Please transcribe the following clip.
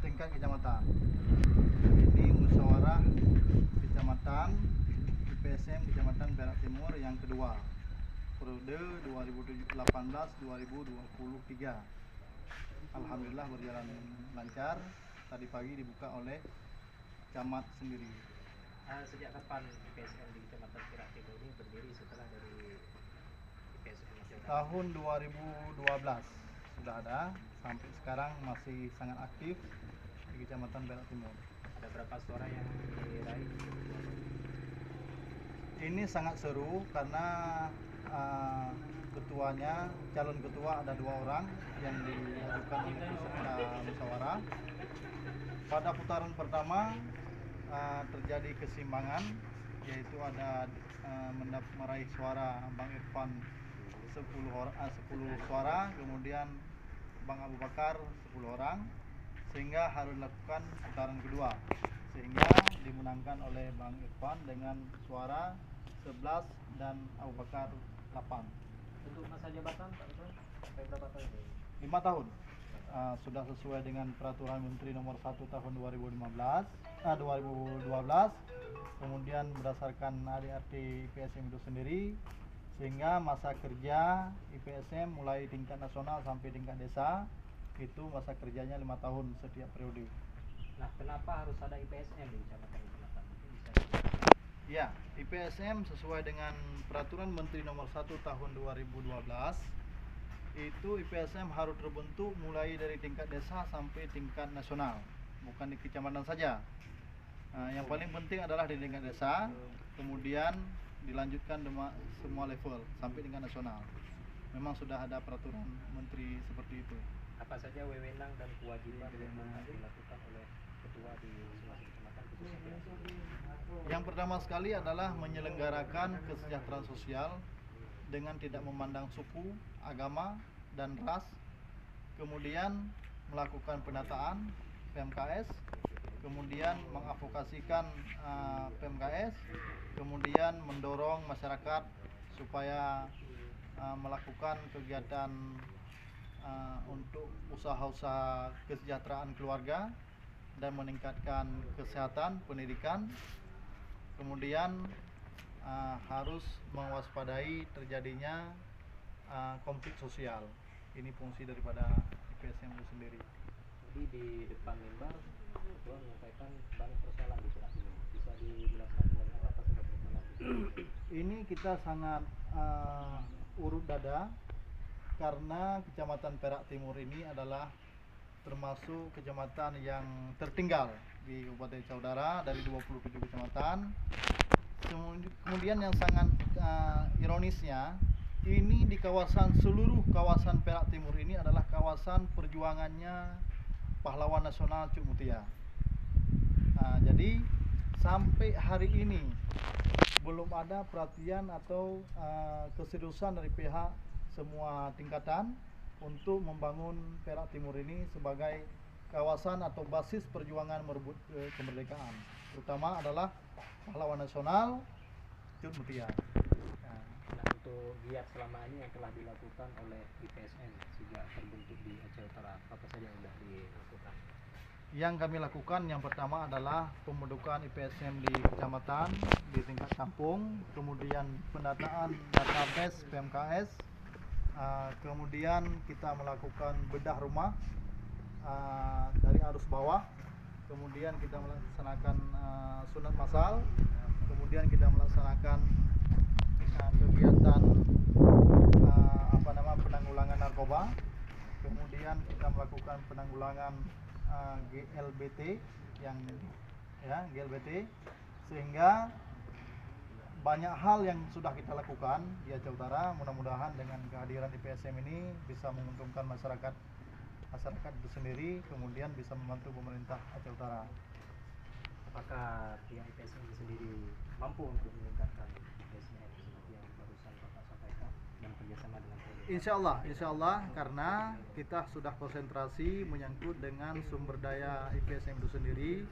tingkat kecamatan. Ini musyawarah kecamatan IPSM Kecamatan Perak Timur yang kedua, periode 2018-2023. Alhamdulillah berjalan lancar. Tadi pagi dibuka oleh camat sendiri. Sejak kapan IPSM di Kecamatan Perak Timur ini berdiri setelah dari IPSM nasional? Tahun 2012 sudah ada, sampai sekarang masih sangat aktif di Kecamatan Perak Timur. Ada berapa suara yang diraih? Ini sangat seru karena ketuanya, calon ketua ada 2 orang yang diajukan oleh peserta musyawarah. Pada putaran pertama terjadi keseimbangan, yaitu ada meraih suara Bang Irfan 10 suara, kemudian Bang Abu Bakar 10 orang, sehingga harus dilakukan putaran kedua, sehingga dimenangkan oleh Bang Irfan dengan suara 11 dan Abu Bakar 8. Untuk masa jabatan Pak Irfan sampai berapa tahun? 5 tahun. Sudah sesuai dengan peraturan Menteri nomor 1 tahun 2012, kemudian berdasarkan ADART IPSM itu sendiri, sehingga masa kerja IPSM mulai tingkat nasional sampai tingkat desa itu masa kerjanya 5 tahun setiap periode. Nah, kenapa harus ada IPSM di Kecamatan Kecamatan? Ya, IPSM sesuai dengan peraturan Menteri nomor 1 tahun 2012 itu IPSM harus terbentuk mulai dari tingkat desa sampai tingkat nasional, bukan di kecamatan saja. Yang paling penting adalah di tingkat desa, kemudian dilanjutkan semua level sampai tingkat nasional. Memang sudah ada peraturan menteri seperti itu. Apa saja wewenang dan kewajiban yang dilakukan oleh ketua di masing-masing kecamatan khususnya? Yang pertama sekali adalah menyelenggarakan kesejahteraan sosial dengan tidak memandang suku, agama, dan ras. Kemudian melakukan penataan PMKS, kemudian mengadvokasikan PMKS, kemudian mendorong masyarakat supaya melakukan kegiatan untuk usaha-usaha kesejahteraan keluarga dan meningkatkan kesehatan pendidikan. Kemudian harus mewaspadai terjadinya konflik sosial. Ini fungsi daripada IPSM itu sendiri. Jadi di depan mimbar Ketua menyampaikan banyak persoalan di Perak ini. Bisa dijelaskan apa saja persoalan? Ini kita sangat urut dada karena Kecamatan Perak Timur ini adalah termasuk kecamatan yang tertinggal di Kabupaten Saudara dari 27 kecamatan. Kemudian yang sangat ironisnya, ini di seluruh kawasan Perak Timur ini adalah kawasan perjuangannya pahlawan nasional Cuk Mutia. Jadi sampai hari ini belum ada perhatian atau keseriusan dari pihak semua tingkatan untuk membangun Perak Timur ini sebagai kawasan atau basis perjuangan merebut kemerdekaan, terutama adalah pahlawan nasional Cuk Mutia. Nah, untuk giat selama ini yang telah dilakukan oleh IPSM sejak terbentuk di Aceh Utara, apa saja yang sudah dilakukan? Yang kami lakukan yang pertama adalah pembentukan IPSM di kecamatan, di tingkat kampung, kemudian pendataan database PMKS, kemudian kita melakukan bedah rumah dari arus bawah, kemudian kita melaksanakan sunat massal, kemudian kita melaksanakan kegiatan penanggulangan narkoba, kemudian kita melakukan penanggulangan GLBT GLBT, sehingga banyak hal yang sudah kita lakukan di Aceh Utara. Mudah-mudahan dengan kehadiran IPSM ini bisa menguntungkan masyarakat itu sendiri, kemudian bisa membantu pemerintah Aceh Utara. Apakah pihak IPSM itu sendiri mampu untuk meningkatkan IPSM seperti yang barusan Bapak sampaikan dan kerjasama dengan polisi? Insya Allah, karena kita sudah konsentrasi menyangkut dengan sumber daya IPSM itu sendiri.